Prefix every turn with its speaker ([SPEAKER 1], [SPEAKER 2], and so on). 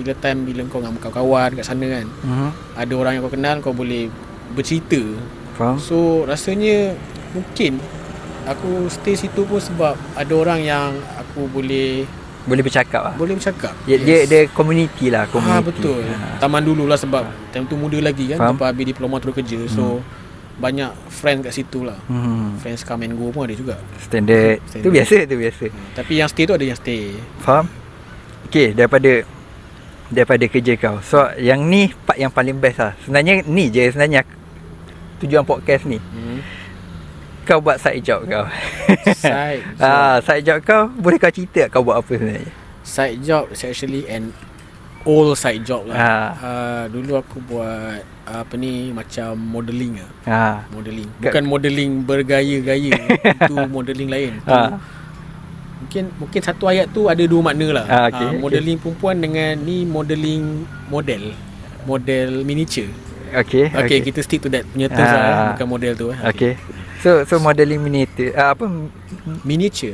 [SPEAKER 1] Bila kau dengan kawan-kawan kat sana kan, ada orang yang kau kenal, kau boleh bercerita.
[SPEAKER 2] Faham?
[SPEAKER 1] So rasanya mungkin aku stay situ pun sebab ada orang yang aku boleh
[SPEAKER 2] bercakap lah.
[SPEAKER 1] Boleh bercakap.
[SPEAKER 2] Dia community lah, community.
[SPEAKER 1] Betul. Taman dulu lah sebab time tu muda lagi kan.
[SPEAKER 2] Faham?
[SPEAKER 1] Lepas habis diploma terus kerja. So banyak friend kat situ lah. Friends come and go pun ada juga.
[SPEAKER 2] Standard. Tu biasa.
[SPEAKER 1] Tapi yang stay tu ada yang stay.
[SPEAKER 2] Faham? Okay, daripada kerja kau. So yang ni part yang paling best lah. Sebenarnya ni je tujuan podcast ni. Kau buat side job kau.
[SPEAKER 1] Side job.
[SPEAKER 2] Side job kau, boleh kau cerita kau buat apa sebenarnya?
[SPEAKER 1] Side job is actually an old side job lah. Dulu aku buat macam modelling lah. Modelling. Bukan modelling bergaya-gaya. Itu modelling lain. Mungkin satu ayat tu ada dua makna lah. Modelling perempuan dengan ni modelling model miniature. Okay, kita stick to that punya terms lah. Bukan model tu.
[SPEAKER 2] Okay. So modelling miniature. Miniature.